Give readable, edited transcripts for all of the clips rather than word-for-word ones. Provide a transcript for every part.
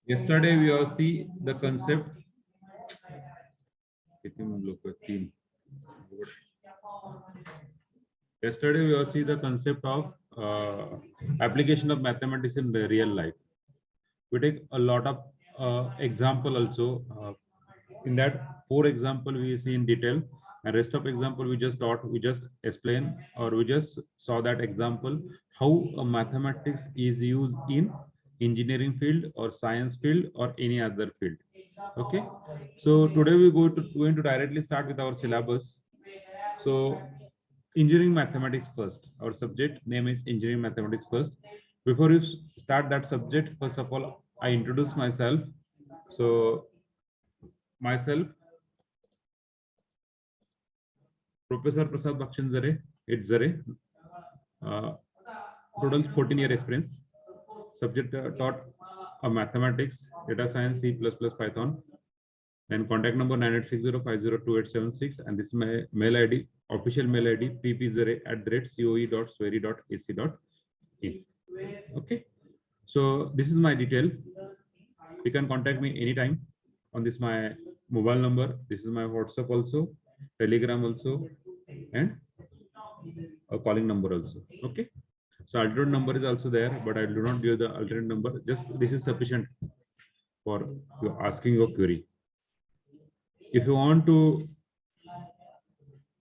Yesterday we have seen the concept. Yesterday we have seen the concept of application of mathematics in the real life. We take a lot of example also. In that 4 example we see in detail, and rest of example we just thought we just explain, or we just saw that example how mathematics is used in engineering field or science field or any other field. Okay, so today we going to directly start with our syllabus. So engineering mathematics first. Our subject name is engineering mathematics first. Before you start that subject, first of all, I introduce myself. So myself, Professor Prasad Bakshanzare, it's Zare. Total 14-year experience. Subject taught mathematics, data science, C++, Python. Then contact number 9860502876, and this is my mail ID, official mail ID, ppzare@coe.sweri.ac.in. Okay, so this is my detail. You can contact me anytime on this my mobile number. This is my WhatsApp also, Telegram also, and a calling number also. Okay, so alternate number is also there, but I do not give the alternate number. Just this is sufficient for you asking your query. If you want to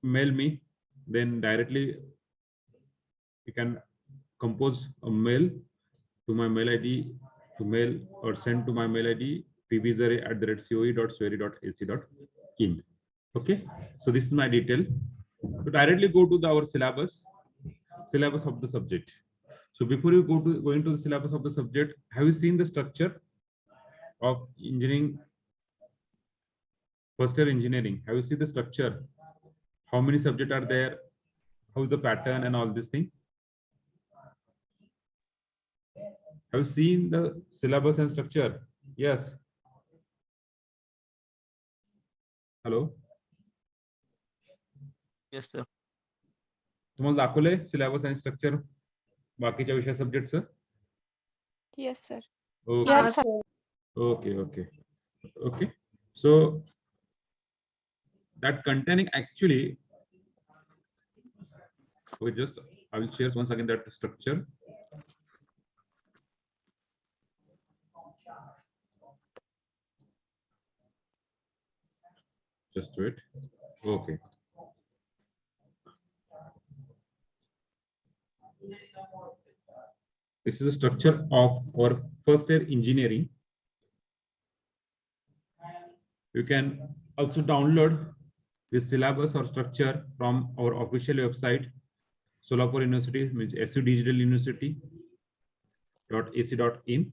mail me, then directly you can compose a mail to my mail ID, to mail or send to my mail ID pbzare@coe.sweri.ac.in. Okay, so this is my detail. So directly go to our syllabus of the subject. So before you go into the syllabus of the subject, have you seen the structure of engineering? First year engineering, have you seen the structure? How many subjects are there? How is the pattern and all this thing? Have you seen the syllabus and structure? Yes. Hello. Yes, sir. तुम्हाला दाखवले syllabus and structure बाकीच्या विषय subjects? Yes, sir. Okay. Yes, sir. Okay. So that containing actually, I will share once again that structure. Just wait. Okay. This is the structure of our first year engineering. You can also download the syllabus or structure from our official website, Solapur University, means SU Digital University.ac.in.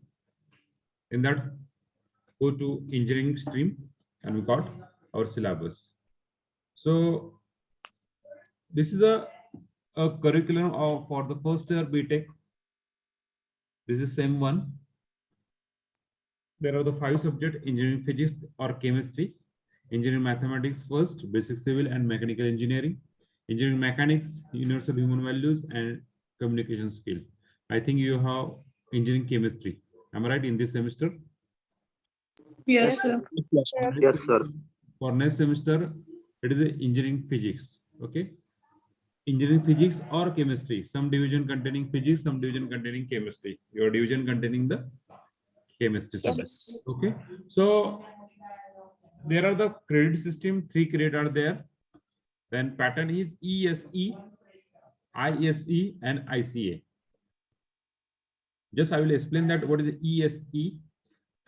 In that, go to engineering stream, and we got our syllabus. So this is a curriculum for the first year BTech. This is same one. There are the 5 subjects: engineering physics or chemistry, engineering mathematics first, basic civil and mechanical engineering, engineering mechanics, universal human values, and communication skill. I think you have engineering chemistry. Am I right in this semester? Yes, sir. Yes, sir. For next semester, it is engineering physics. Okay. Engineering physics or chemistry. Some division containing physics, some division containing chemistry. Your division containing the chemistry subject. Okay. So there are the credit system, 3 credit are there. Then pattern is ESE, ISE, and ICA. Just I will explain that what is ESE,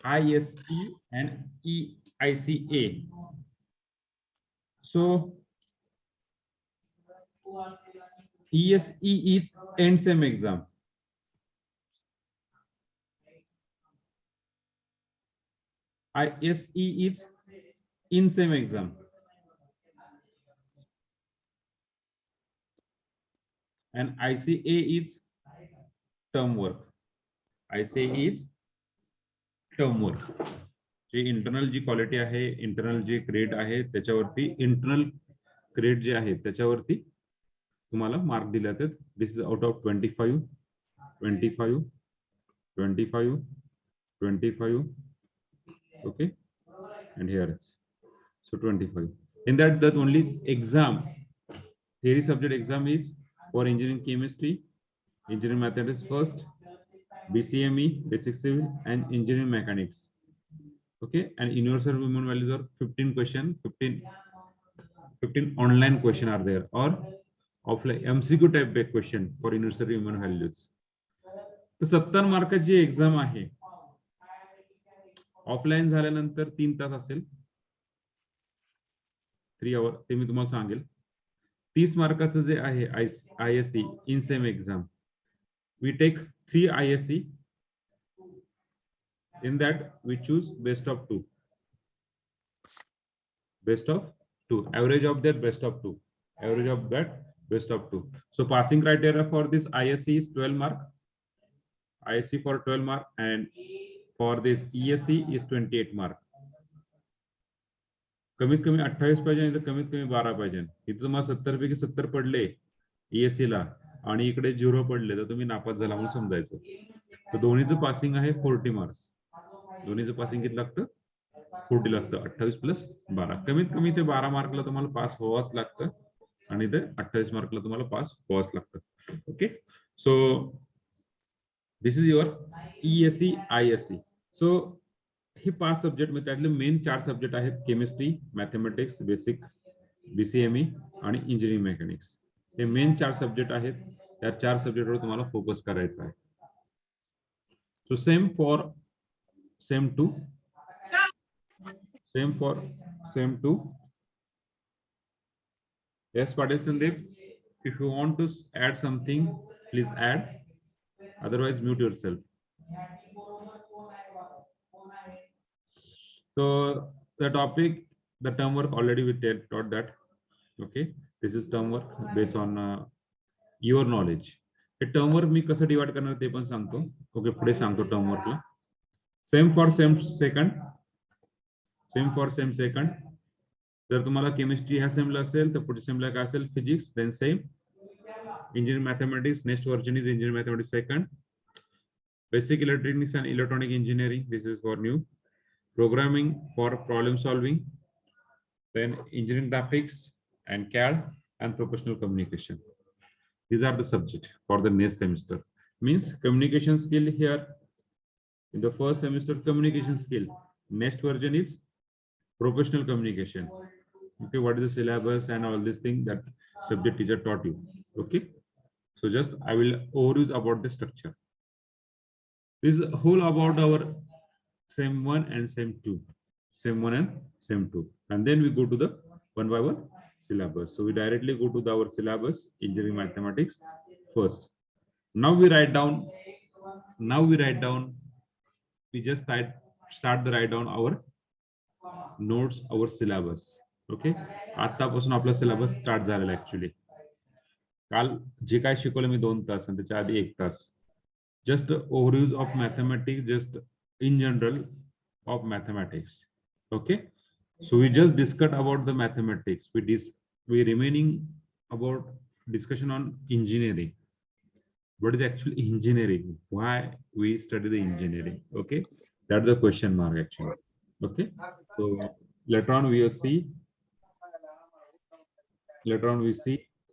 ISE, and EICA. So ESE is end sem exam. ISE is in sem exam. And ICA is term work. ICA is term work. जी internal जी quality आहे, internal जे grade आहे, त्याच्यावरती internal grade जे आहे त्याच्यावरती तुम्हाला mark दिले जातात. This is out of 25, 25, 25, 25, Okay, and here it's so 25. In that only exam, theory subject exam is for engineering chemistry, engineering mathematics first, BCME, basic civil, and engineering mechanics. Okay, and universal minimum values are 15 question, 15 online question are there, or offline MCQ type back question for universal minimum values. तर 70 मार्काची exam आहे. Offline झाल्यानंतर 3 तास असेल, 3 our, ते मी तुम्हाला सांगेल. 30 मार्काचं जे आहे ISC in sem exam, we take 3 ISC. In that we choose best of 2. Best of 2. Average of that best of 2. Average of that best of 2. So passing criteria for this ISC is 12 mark. ISC for 12 mark, and for this ESC is 28 mark. कमीत कमी 28 पाहिजे आणि कमीत कमी 12 पाहिजे. इथे तुम्हाला 70 पैकी 70 पडले ESC ला आणि इकडे 0 पडले तर तुम्ही नापास झाला म्हणून समजायचं. तर दोन्हीचं पासिंग आहे 40 मार्क्स. दोन्हीचं पासिंग किती लागतं? 40 लागतं. 28 प्लस 12. कमीत कमी ते 12 मार्कला तुम्हाला पास व्हावंच लागतं आणि ते 28 मार्कला तुम्हाला पास व्हावंच लागतं. Okay, so this is your ESC ISC. So हे 5 सब्जेक्ट मध्ये त्यातले मेन 4 सब्जेक्ट आहेत केमिस्ट्री, मॅथमॅटिक्स, बेसिक, BCME आणि इंजिनिअरिंग मेकॅनिक्स. हे मेन 4 सब्जेक्ट आहेत. त्या 4 सब्जेक्टवर तुम्हाला फोकस करायचा आहे. So same for same 2. Same for same 2. Yes, Patel Sandeep, if you want to add something, please add. Otherwise, mute yourself. So the topic, the term work already we taught that. Okay, this is term work based on your knowledge. हे term work मी कसं divide करणार ते पण सांगतो. Okay, पुढे सांगतो term work ला. Same for same second. Same for same second. जर तुम्हाला केमिस्ट्री ह्या सेमला असेल तर पुढच्या सेमला काय असेल? Physics. Then sem engineering mathematics, next version is engineering mathematics second. Basic electronics and electronic engineering, this is for new. Programming for problem solving. Then engineering graphics and CAD and professional communication. These are the subjects for the next semester. Means communication skill here in the first semester, communication skill. Next version is professional communication. Okay, what is the syllabus and all these things that subject teacher taught you. Okay, so just I will overview about the structure. This is whole about our SEM 1 and SEM 2. SEM 1 and SEM 2, and then we go to the one by one syllabus. So we directly go to our syllabus, engineering mathematics first. Now we write down. We just start the write down our notes, our syllabus. Okay, आतापासून आपला syllabus start झालेला actually. काल जे काय शिकवलं मी 2 तास आणि त्याच्या आधी 1 तास, just overview of mathematics, just in general of mathematics. Okay, so we just discussed about the mathematics. We remaining about discussion on engineering. What is actually engineering? Why we study the engineering? Okay, that's the question mark actually. Okay, so later on we see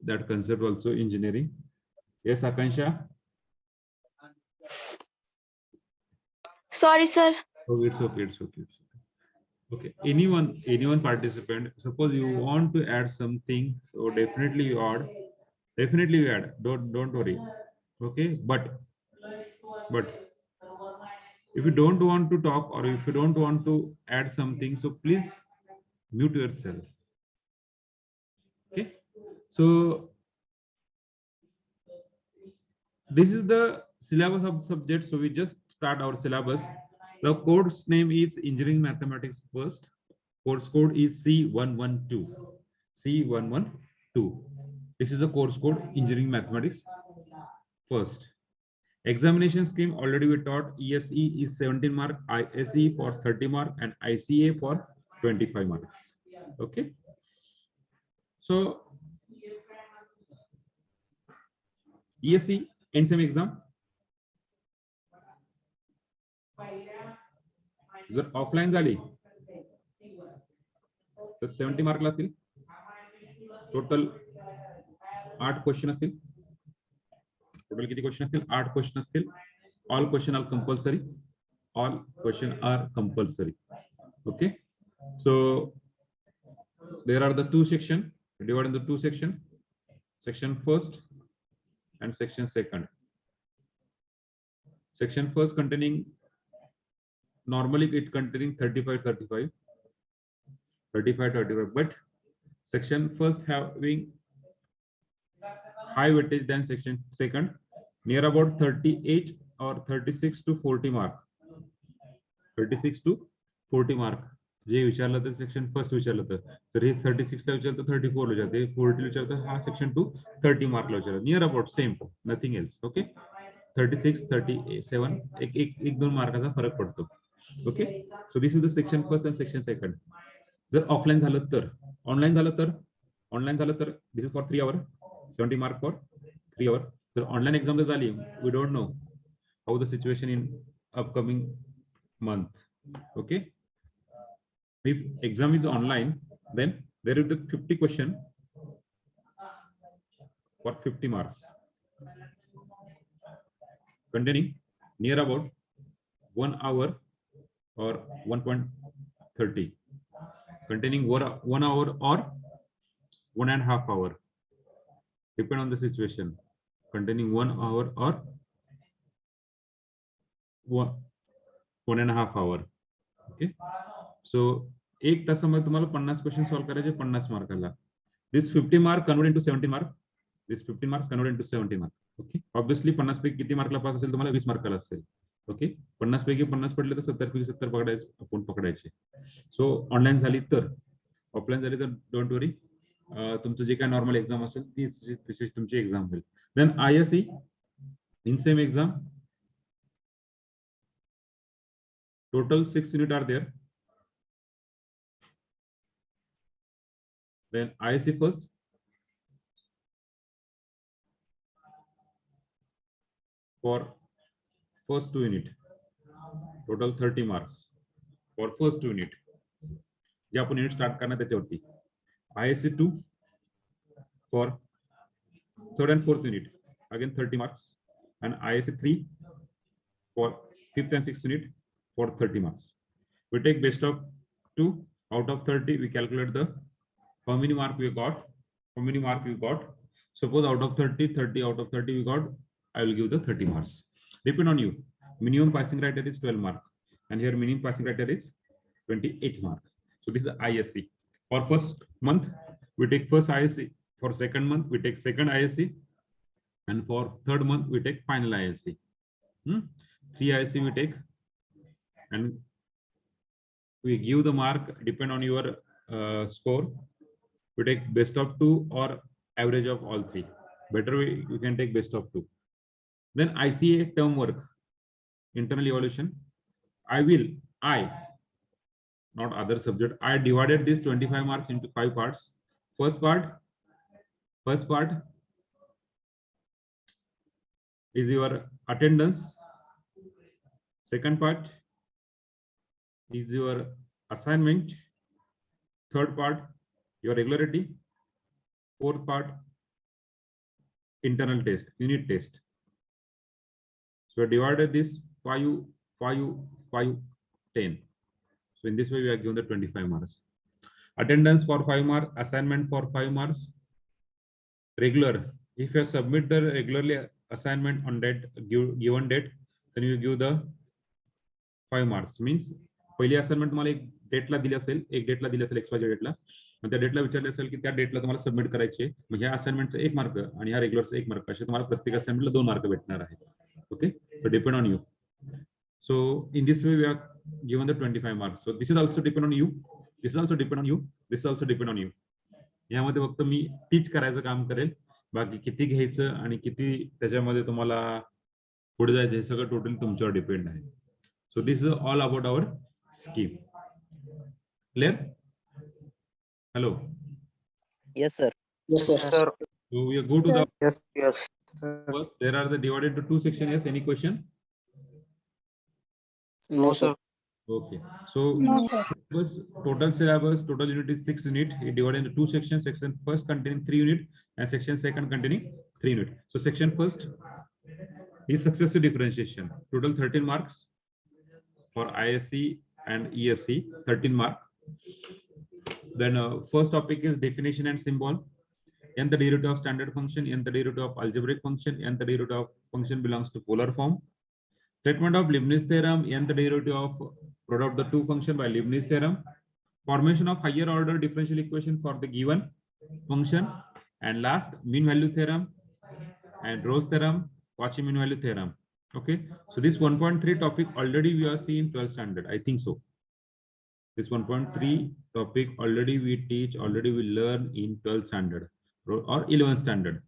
that concept also, engineering. Yes, Akansha. Sorry, sir. Oh, it's okay. Okay, anyone participant, suppose you want to add something, so definitely you add. Don't worry. Okay, but if you don't want to talk or if you don't want to add something, so please mute yourself. Okay, so this is the syllabus of subject. So we just start our syllabus. The course name is engineering mathematics first. Course code is C112. C112. This is the course code, engineering mathematics first. Examination scheme already we taught. ESE is 17 mark, ISE for 30 mark, and ICA for 25 marks. Okay, so ESE end sem exam. जर offline झाली तर 70 मार्कला असतील. Total 8 question असतील. Total किती question असतील? 8 question असतील. All question are compulsory. All question are compulsory. Okay, so there are the two section divided into two section, section first and section second. Section first containing, normally it containing 35, but section first having high weightage than section second, near about 38 or 36 to 40 marks. 36 to 40 mark जे विचारलं तर section first विचारलं तर हे 36 ला विचारलं तर 34 ला विचारते, 40 ला विचारतं हा section 2 30 mark ला विचारलं. Near about same, nothing else. Okay, 36 37 एक दोन मार्काचा फरक पडतो. Okay, so this is the section first and section second. जर ऑफलाईन झालं तर, ऑनलाईन झालं तर this is for 3 hour, 70 mark for 3 hour. जर ऑनलाईन एक्झाम जर झाली, we don't know how the situation in upcoming month. Okay, if exam is online, then there is the 50 question for 50 marks containing near about 1 hour or 1.30, containing 1 hour or 1.5 hour, depend on the situation, containing 1 hour or 1.5 hour. Okay, so 1 तासामध्ये तुम्हाला 50 question solve करायचे 50 मार्काला. This 50 mark convert into 70 mark. This 50 mark convert into 70 mark. Okay, obviously 50 पैकी किती मार्कला पास असेल तुम्हाला? 20 मार्काला असेल. Okay, 50 पैकी 50 पडले तर 70 पैकी 70 पकडायचे, आपण पकडायचे. सो ऑनलाईन झाली तर, ऑफलाईन झाली तर डोंट वरी, तुमचं जे काय नॉर्मल एक्झाम असेल तीच तुमची एक्झाम होईल. Then ISE in sem exam, total 6 units are there. Then ISE first, for first 2 unit, total 30 marks for first 2 unit. जे आपण युनिट स्टार्ट करणार त्याच्यावरती. ISE 2 for third and fourth unit, again 30 marks, and ISE 3 for fifth and sixth unit for 30 marks. We take best of 2 out of 30. We calculate the how many mark we got. Suppose out of 30 out of 30 we got, I will give the 30 marks. Depend on you. Minimum passing criteria is 12 mark, and here minimum passing criteria is 28 mark. So this is ISE. For first month we take first ISE. For second month we take second ISE, and for third month we take final ISE. 3 ISE we take, and we give the mark depend on your score. We take best of 2 or average of all 3. Better you can take best of 2. Then ICA term work, internal evaluation. I not other subject, I divided this 25 marks into 5 parts. First part is your attendance. Second part is your assignment. Third part, your regularity. Fourth part, internal test, unit test. So I divided this 5, 5, 5, 10. So in this way we are given the 25 marks. Attendance for 5 marks, assignment for 5 marks. Regular, if you submit the regularly assignment on that given date, then you give the 5 marks. Means पहिली assignment तुम्हाला एक डेटला दिली असेल, expiry डेटला, आणि त्या डेटला विचारले असेल की त्या डेटला तुम्हाला सबमिट करायचे, मग ह्या असाइनमेंटचा 1 मार्क आणि ह्या रेग्युलरचा 1 मार्क, असे तुम्हाला प्रत्येक असाइनमेंटला 2 मार्क भेटणार आहेत. Okay, so depend on you. So in this way we are given the 25 marks. So this is also depend on you, this is also depend on you, this is also depend on you. यामध्ये फक्त मी teach करायचं काम करेल, बाकी किती घ्यायचं आणि किती त्याच्यामध्ये तुम्हाला पुढे जायचं हे सगळं टोटली तुमच्यावर डिपेंड आहे. So this is all about our scheme. Clear? Hello. Yes, sir. Yes, sir. So we go to the Yes. first. There are the divided into 2 sections. Yes. Any question? No, sir. Okay. So No, sir. total syllabus, total unit is 6 unit. It divided into two sections. Section first containing 3 unit and section second containing 3 unit. So section first is successive differentiation. Total 13 marks for ISC and ESC, 13 mark. Then first topic is definition and symbol. N the derivative of standard function, n the derivative of algebraic function, n the derivative of function belongs to polar form. Statement of Leibniz theorem, n the derivative of product of the two function by Leibniz theorem. Formation of higher order differential equation for the given function. And last, mean value theorem and Rolle's theorem, Cauchy mean value theorem. Okay, so this 1.3 topic already we are seeing 12th standard. I think so. This 1.3 topic already we teach, already we learn in 12th standard or 11th standard.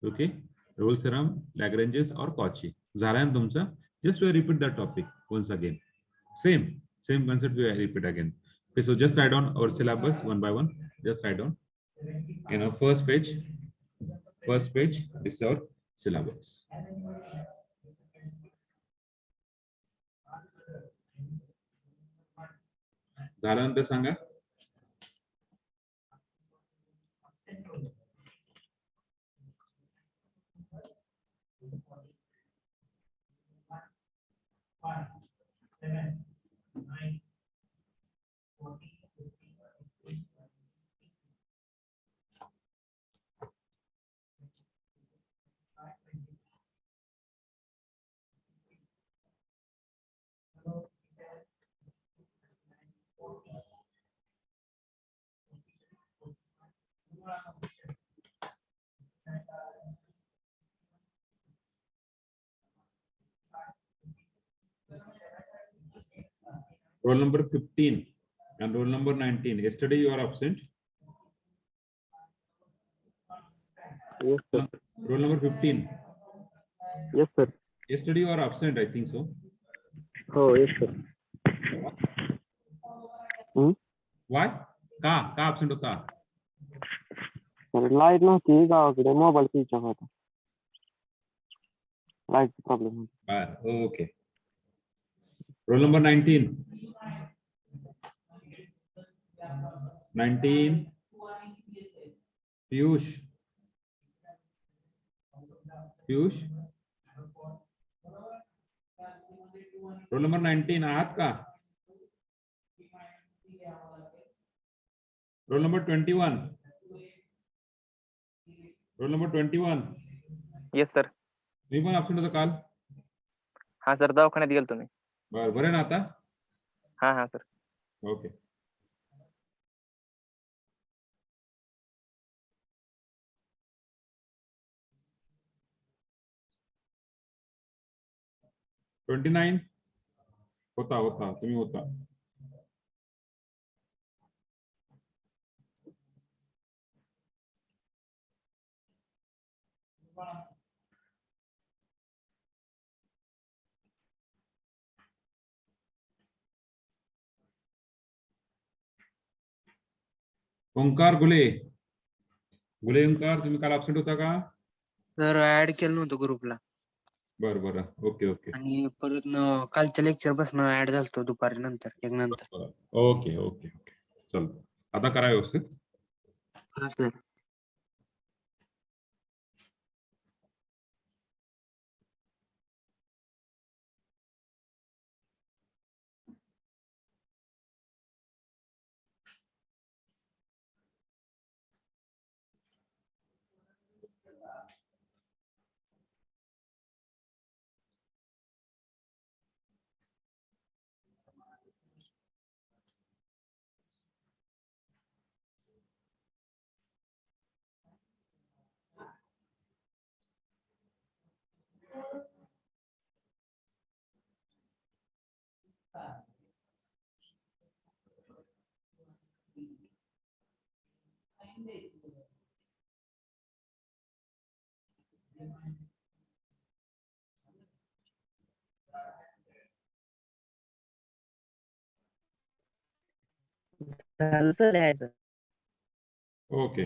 Okay, Rolle's theorem, Lagrange's or Cauchy. Zaran tumcha, just we repeat that topic once again. Same concept we repeat again. Okay, so just write down our syllabus one by one. Just write down. You know, first page, this is our syllabus. झाल्यानंतर सांगा. Roll number 15 and roll number 19. Yesterday you are absent. Yes, sir. Roll number 15. Yes, sir. Yesterday you are absent, I think so. Oh, yes, sir. Why? का absent होता? Sir light नव्हती गावाकडे, mobile switch off होता. Light problem होता. Okay. Roll number 19. 19. Piyush. Roll number 19. आहात का? Roll number 21. Roll number 21. Yes sir. मी पण absent होता काल. हा सर, दवाखान्यात गेलो तुम्ही. बरं ना आता? हा हा सर. Okay. $29 होता तुम्ही होता. ओंकार गुले ओंकार, तुम्ही काल absent होता का? सर ऍड केलं नव्हतं ग्रुपला. बरं. ओके. आणि परत कालच्या लेक्चर पासून ऍड झालतो दुपारी नंतर एक नंतर. ओके. चल आता करा व्यवस्थित. हा सर. झालं सर लिहायचं. Okay.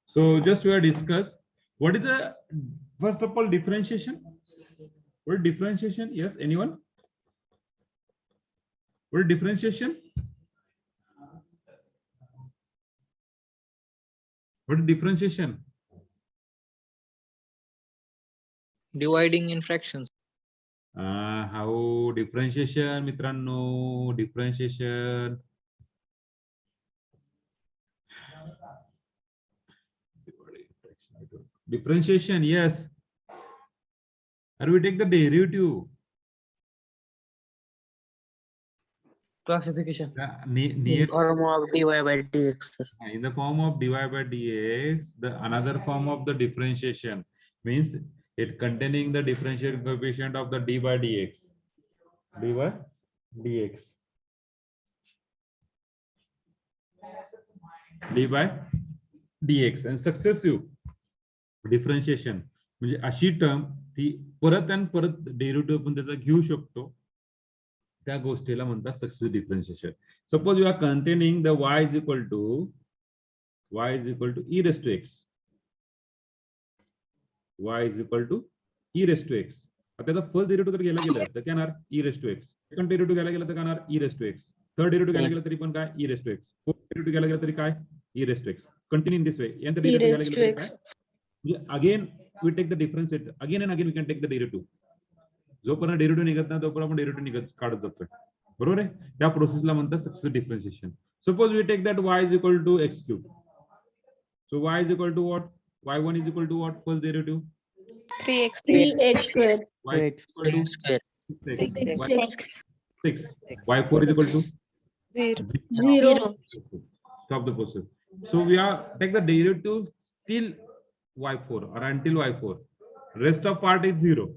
So just we are discuss What is the first of all differentiation? What is differentiation? Yes, anyone? What is differentiation? What is differentiation? Dividing in fractions. How differentiation, मित्रांनो? Differentiation. Differentiation, yes. Or we take the derivative. Classification. In form of dy by dx, sir. In the form of dy by dx, the another form of the differentiation means it containing the differential coefficient of the d by dx. D by dx. D by dx and successive differentiation म्हणजे अशी term ती परत आणि परत derivative आपण त्याचा घेऊ शकतो त्या गोष्टीला म्हणतात successive differentiation. Suppose you are containing the y is equal to e raised to x. y is equal to e raised to x. आता त्याचा फर्स्ट डेरिव्हेटिव्ह जर गेला गेला तर काय येणार e raised to x. Second derivative गेला गेला तर काय येणार e raised to x. Third derivative गेला गेला तरी पण काय e raised to x. Fourth derivative गेला गेला तरी काय e raised to x. Continue in this way. nth derivative गेला गेला तरी काय again we take the difference again and again we can take the derivative. जोपर्यंत डेरिव्हेटिव्ह निघत नाही तोपर्यंत आपण डेरिव्हेटिव्ह निघत काढत जातोय. बरोबर आहे. त्या प्रोसेसला म्हणतात successive differentiation. Suppose we take that y is equal to x cube. So y is equal to what? y1 is equal to what? First derivative 3x. 3x square. y is equal to Square. 6. 6. y4 is equal to 0. 0. stop the process. So we are take the derivative till y4 or until y4. Rest of part is 0.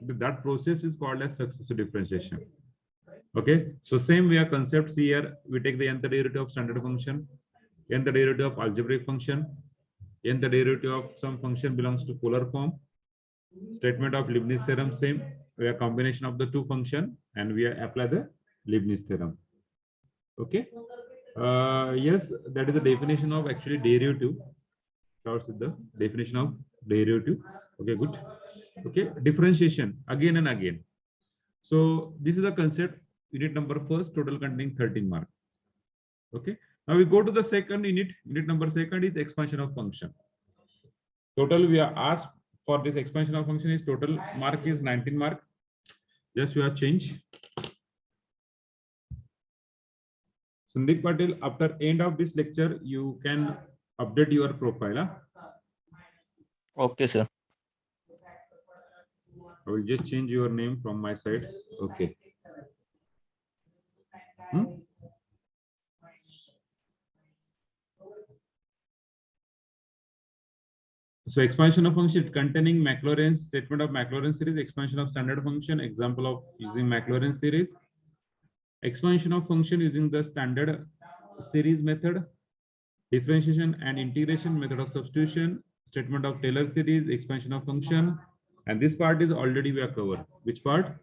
That process is called as successive differentiation. Okay, so same we have concepts here. We take the nth derivative of standard function, nth derivative of algebraic function, nth derivative of some function belongs to polar form. Statement of Leibniz theorem same. We have combination of the two function and we apply the Leibniz theorem. Okay. Yes, that is the definition of actually derivative. Starts with the definition of derivative. Okay, good. Okay, differentiation again and again. So this is the concept. Unit number first, total containing 13 marks. Okay. Now we go to the second unit. Unit number second is expansion of function. Total we are asked for this expansion of function is total mark is 19 mark. Just we have changed. Sandeep Patil, after end of this lecture, you can update your profile. Huh? Okay, sir. I will just change your name from my side. Okay. So expansion of function containing Maclaurin's statement of Maclaurin series, expansion of standard function, example of using Maclaurin series, expansion of function using the standard series method, differentiation and integration method of substitution, statement of Taylor series, expansion of function, and this part is already we have covered. Which part?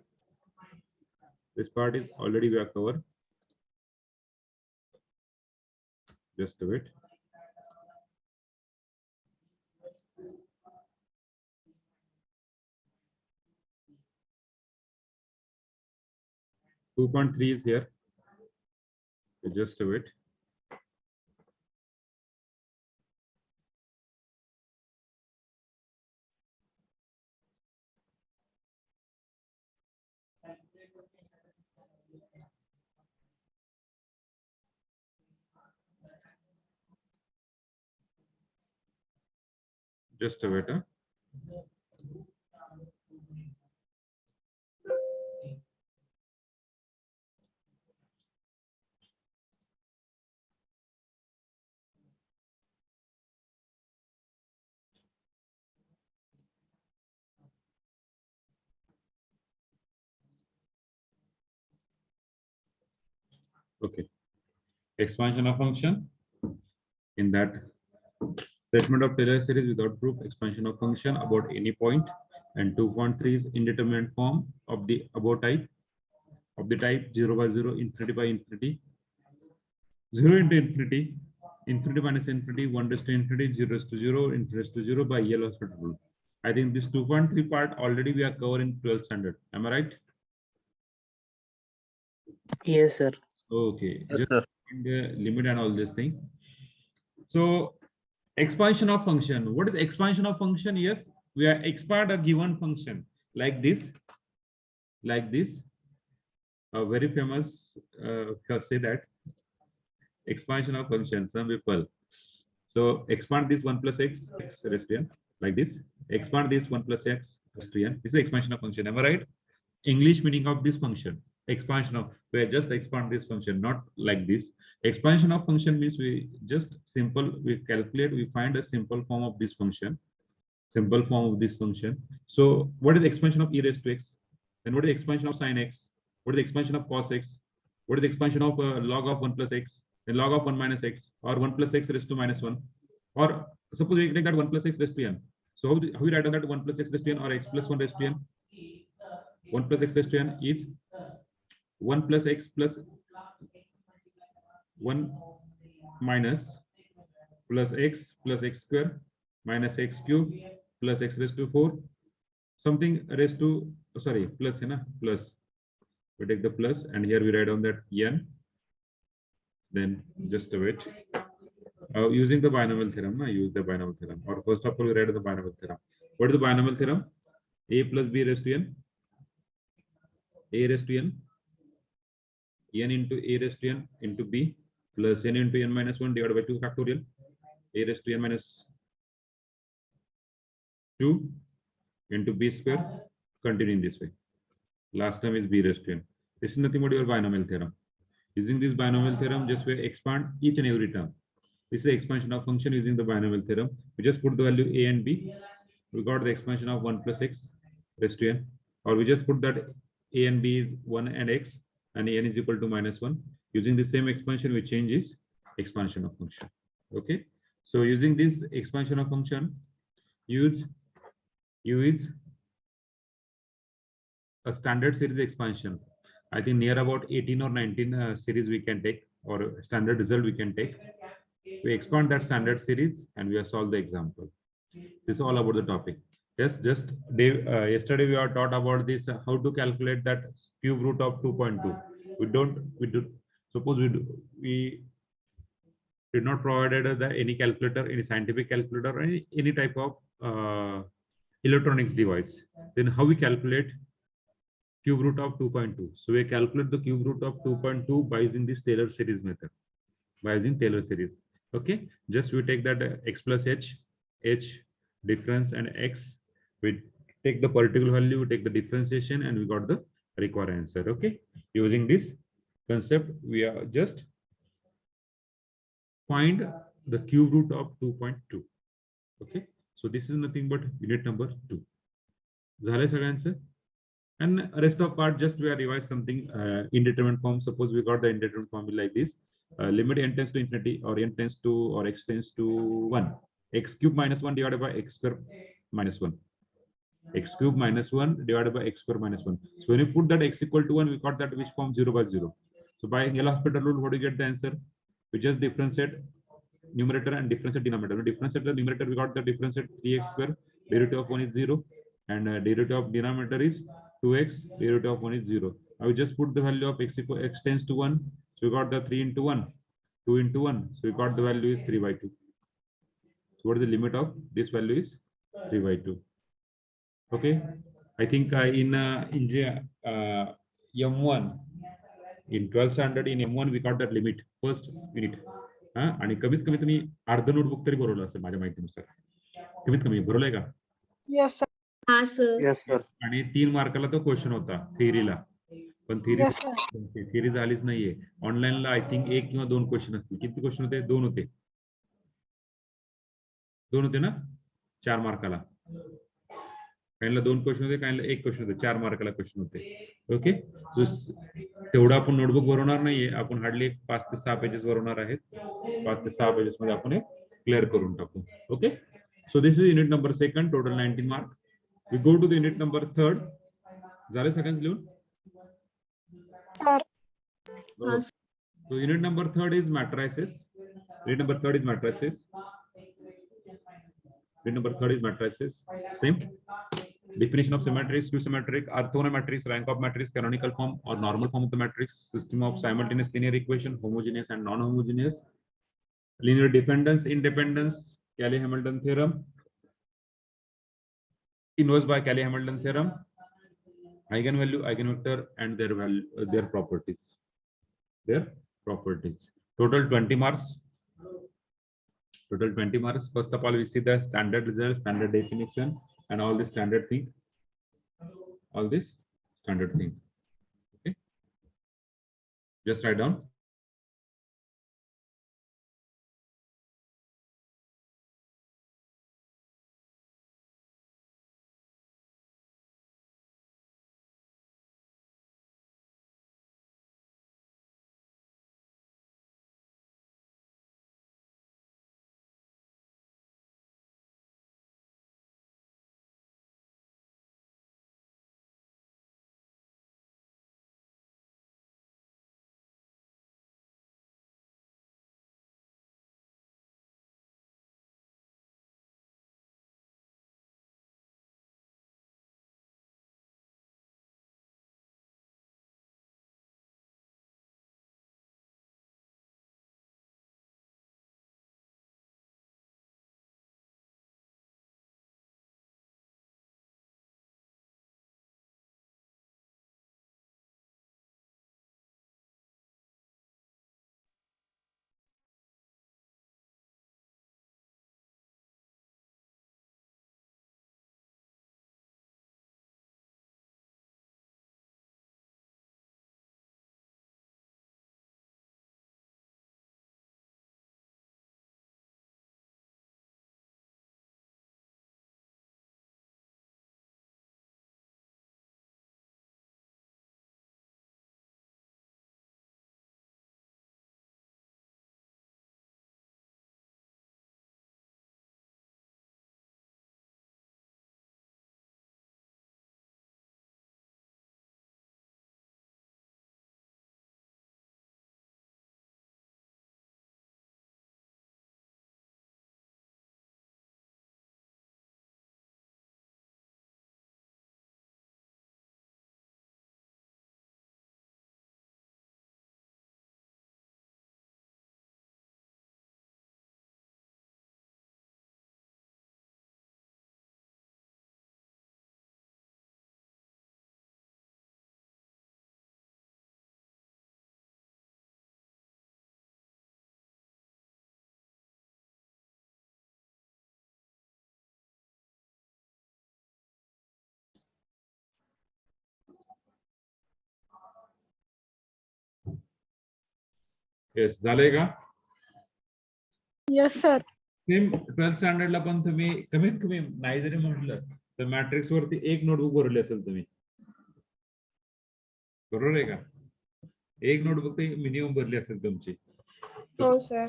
This part is already we have covered. Just a bit. Two 2.3 is here. So just a bit. Just a bit. Huh? Okay. Expansion of function. In that statement of Taylor series without proof, expansion of function about any point, and 2.3 is indeterminate form of the above type, of the type 0 by 0, infinity by infinity, 0 into infinity, infinity minus infinity, 1 raised to infinity, 0 raised to 0, infinity raised to 0 by L'Hospital rule. I think this 2.3 part already we are covering 12th standard. Am I right? Yes, sir. Okay. Yes, Just sir. in the limit and all this thing. So expansion of function. What is expansion of function? Yes, we are expand a given function like this, A very famous say that expansion of function. Some people. So expand this 1 plus x raised to n like this. Expand this 1 plus x raised to n. This is expansion of function. Am I right? English meaning of this function. Expansion of, we just expand this function, not like this. Expansion of function means we just simple, we calculate, we find a simple form of this function. Simple form of this function. So what is the expansion of e raised to x? Then what is the expansion of sin x? What is the expansion of cos x? What is the expansion of log of 1 plus x? Then log of 1 minus x, or 1 plus x raised to minus 1. Or suppose we take that 1 plus x raised to n. So how we write on that 1 plus x raised to n or x plus 1 raised to n? 1 plus x raised to n is 1 plus x plus 1 minus plus x square minus x cube plus x raised to 4 something raised to, sorry, plus, plus. We take the plus and here we write down that n. Then just wait. Using the binomial theorem, use the binomial theorem. Or first of all, we write the binomial theorem. What is the binomial theorem? A plus b raised to n. A raised to n into a raised to n into b plus n into n minus 1 divided by 2 factorial. A raised to n minus 2 into b square. Continue in this way. Last term is b raised to n. This is nothing but your binomial theorem. Using this binomial theorem, just we expand each and every term. This is the expansion of function using the binomial theorem. We just put the value a and b. We got the expansion of 1 plus x raised to n. Or we just put that a and b is 1 and x and n is equal to minus 1. Using the same expansion, we change this expansion of function. Okay. So using this expansion of function, use a standard series expansion. I think near about 18 or 19 series we can take, or standard result we can take. We expand that standard series and we have solved the example. This is all about the topic. Yes, just yesterday we are taught about this, how to calculate that cube root of 2.2. Suppose we did not provided any calculator, any scientific calculator, or any type of electronics device. Then how we calculate cube root of 2.2? So we calculate the cube root of 2.2 by using this Taylor series method. By using Taylor series. Okay, just we take that x plus h difference and x. We take the particular value, we take the differentiation, and we got the required answer. Okay, using this concept, we are just find the cube root of 2.2. Okay, so this is nothing but unit number 2. झाले सगळ्यांचं? And rest of part, just we are revise something indeterminate form. Suppose we got the indeterminate form like this. Limit n tends to infinity, or n tends to, or x tends to 1. X cube minus 1 divided by x square minus 1. X cube minus 1 divided by x square minus 1. So when you put that x equal to 1, we got that which form 0 by 0. So by L'Hospital rule, what do you get the answer? We just differentiate numerator and differentiate denominator. We differentiate the numerator, we got the differentiate 3x square. Derivative of 1 is 0, and derivative of denominator is 2x. Derivative of 1 is 0. I will just put the value of x equal x tends to 1. So we got the 3 into 1, 2 into 1. So we got the value is 3 by 2. So what is the limit of this value is 3 by 2. Okay, I think in M1, in 12th standard in M1 we got that limit first unit. आणि कमीत कमी तुम्ही अर्ध notebook तरी भरवलं असेल माझ्या माहितीनुसार. कमीत कमी भरवलंय का? Yes, sir. Yes, sir. आणि 3 मार्काला तो क्वेश्चन होता थिअरीला, पण थिअरी झालीच नाहीये. ऑनलाईनला आय थिंक 1 किंवा 2 क्वेश्चन असतील. किती क्वेश्चन होते? 2 होते. 2 होते ना 4 मार्काला. काहींना 2 क्वेश्चन होते, काहींना 1 क्वेश्चन होते. 4 मार्काला क्वेश्चन होते. ओके, तेवढा आपण नोटबुक भरवणार नाहीये. आपण हार्डली 5 ते 6 पेजेस भरवणार आहेत. 5 ते 6 पेजेस मध्ये आपण क्लिअर करून टाकू. Okay, so this is unit number 2, total 19 mark. We go to the unit number 3. झाले सगळ्यांचं लिहून? Sir. So unit number 3 is matrices. Read number third is matrices. Read number third is matrices. Same. Definition of symmetry: skew symmetric, orthogonal matrix, rank of matrix, canonical form or normal form of the matrix, system of simultaneous linear equation, homogeneous and non-homogeneous, linear dependence, independence, Cayley-Hamilton theorem, inverse by Cayley-Hamilton theorem, eigenvalue, eigenvector, and their value, their properties. Total 20 marks. Total 20 marks. First of all, we see the standard result, standard definition, and all this standard thing. All this standard thing. Okay. Just write down. Yes, झालंय का? Yes, sir. Same 12th स्टँडर्डला पण तुम्ही कमीत कमी नाही जरी म्हटलं तर matrix वरती एक नोटबुक भरली असेल तुम्ही, बरोबर आहे का? एक नोटबुक ते मिनिमम भरली असेल तुमची. हो सर.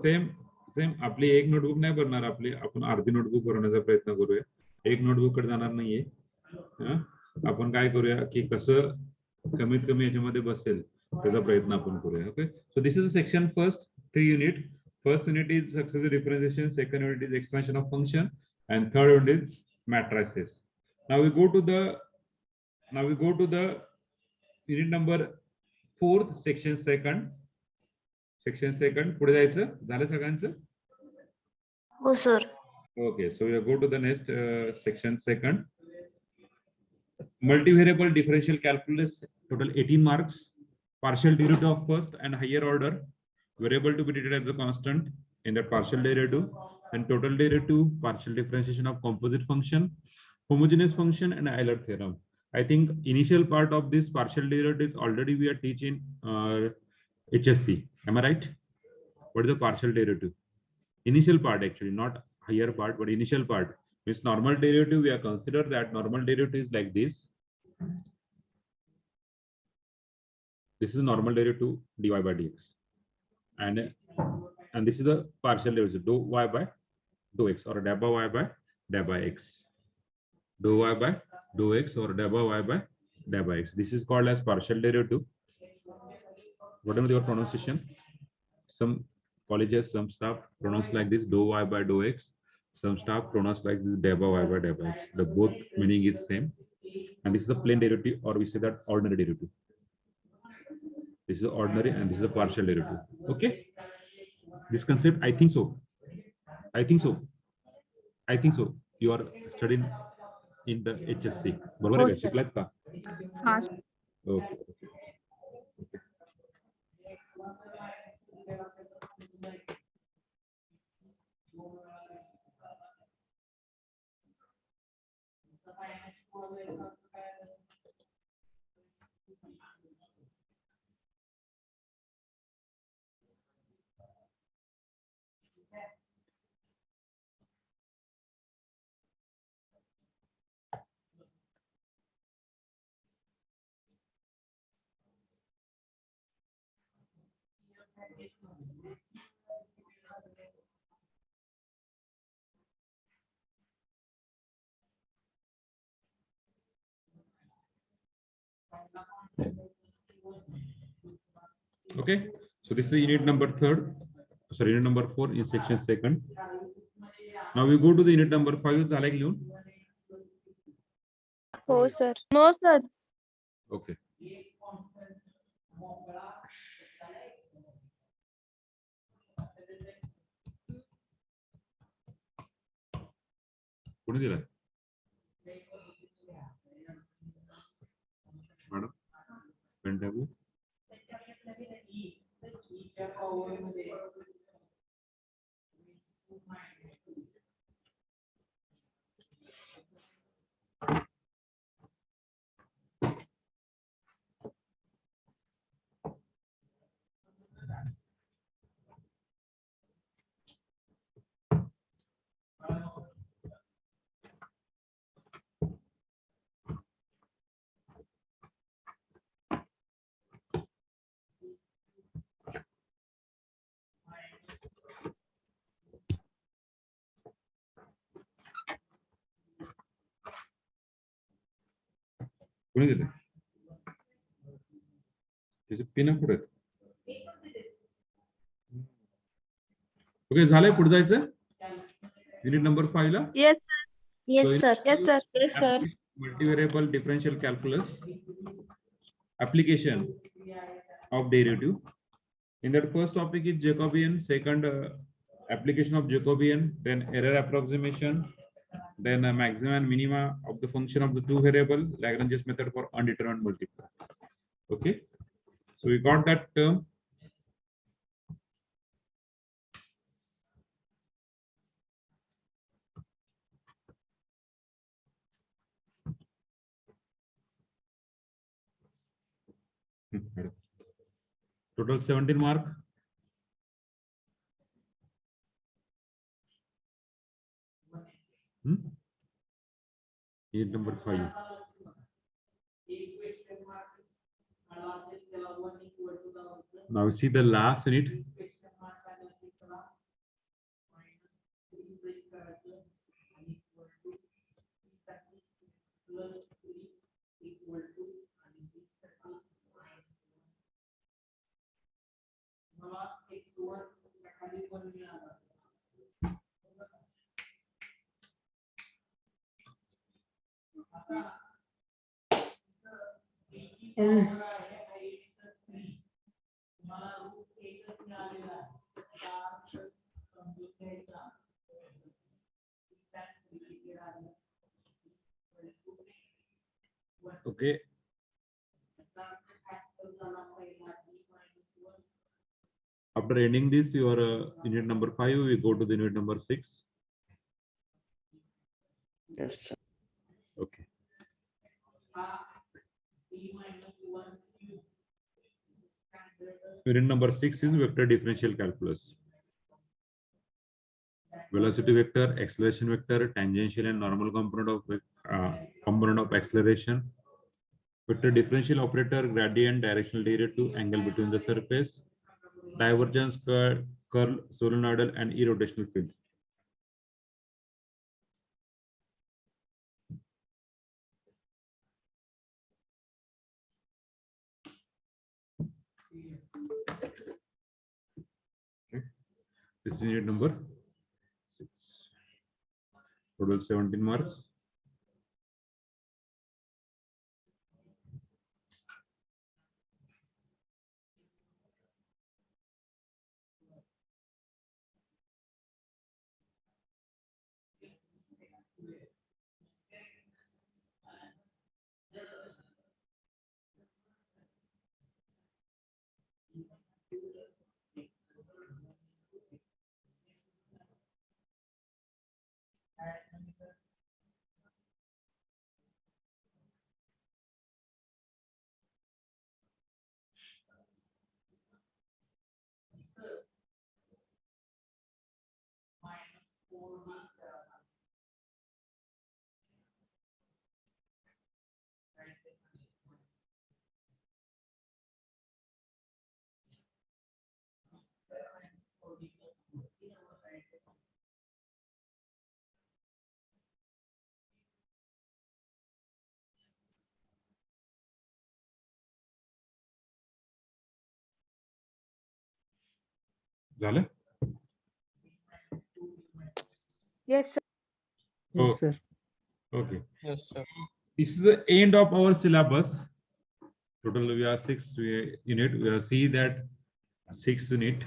सेम सेम आपली एक नोटबुक नाही भरणार, आपली आपण अर्धी नोटबुक भरवण्याचा प्रयत्न करूया. एक नोटबुक कडे जाणार नाहीये. आपण काय करूया की कसं कमीत कमी याच्यामध्ये बसेल त्याचा प्रयत्न आपण करूया. Okay, so this is section first 3 unit. First unit is successive differentiation, second unit is expansion of function, and third unit is matrices. Now we go to the unit number 4th, section second. पुढे जायचं झालं सगळ्यांचं? हो sir. Okay, so we go to the next section second. Multivariable differential calculus, total 18 marks. Partial derivative of first and higher order variable to be treated as a constant in the partial derivative, and total derivative, partial differentiation of composite function, homogeneous function, and Euler theorem. I think initial part of this partial derivative already we are teaching HSC. Am I right? What is the partial derivative? Initial part, actually, not higher part, but initial part means normal derivative. We are consider that normal derivative is like this. This is normal derivative dy by dx, and this is the partial derivative dou y by dou x, or dabba y by dabba x, dou y by dou x, or dabba y by dabba x. This is called as partial derivative. Whatever your pronunciation, some colleges, some staff pronounce like this dou y by dou x. Some staff pronounce like this deba y by deba x. The both meaning is same. And this is the plain derivative, or we say that ordinary derivative. This is the ordinary and this is the partial derivative. Okay. This concept, I think so. I think so. I think so. You are studying in the HSC. बरोबर हो आहे का? Sir. शिकलात का? हा Okay. Okay, so this is unit number 4 in section 2nd. Now we go to the unit number 5. झाला की लिहून? हो सर. No sir. Okay. कोणी दिलाय? Madam pen table. कोणी दिले? त्याचे पिन कुठे आहेत? ओके, झालंय. पुढे जायचं युनिट नंबर 5 ला. Yes sir. Yes sir. Multivariable differential calculus application of derivative. In that, first topic is Jacobian, second application of Jacobian, then error approximation, then maxima and minima of the function of the two variable, Lagrange's method for undetermined multiplier. Okay, so we got that term. Total 17 mark. Unit number 5. Now we see the last unit. Okay. After ending this, your unit number 5, we go to the unit number 6. Yes, sir. Okay. Unit number 6 is vector differential calculus. Velocity vector, acceleration vector, tangential and normal component of acceleration, vector differential operator, gradient, directional derivative, angle between the surface, divergence, curl, solenoidal and irrotational field. This is unit number 6. Total 17 marks. झालं? Yes, sir. Oh, Yes, sir. okay. Yes, sir. This is the end of our syllabus. Total we are 6 unit. We will see that 6 unit.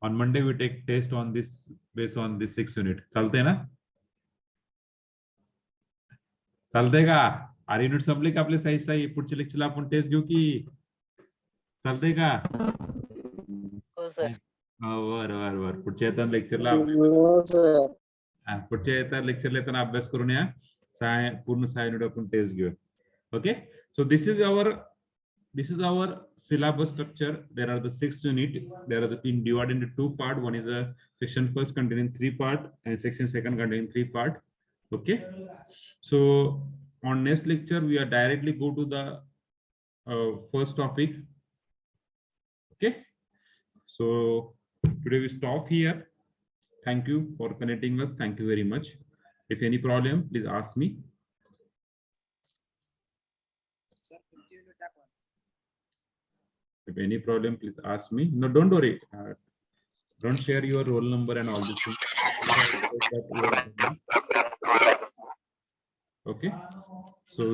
On Monday we take test on this based on this 6 unit. चालतंय ना? चालतंय का? Are unit संपले का आपले साई साई? पुढच्या लेक्चरला आपण test घेऊ की? चालतंय का? हो सर. वर पुढच्या येताना लेक्चरला पुढच्या लेक्चरला येताना अभ्यास करून या. पूर्ण 6 युनिट आपण टेस्ट घेऊ. Okay, so this is our syllabus structure. There are the 6 unit. There are been divided into 2 part. One is a section first containing 3 part and section second containing 3 part. Okay, so on next lecture we are directly go to the first topic. Okay, so today we stop here. Thank you for connecting us. Thank you very much. If any problem, please ask me. If any problem, please ask me. No, don't worry. Don't share your roll number and all these things. Okay. So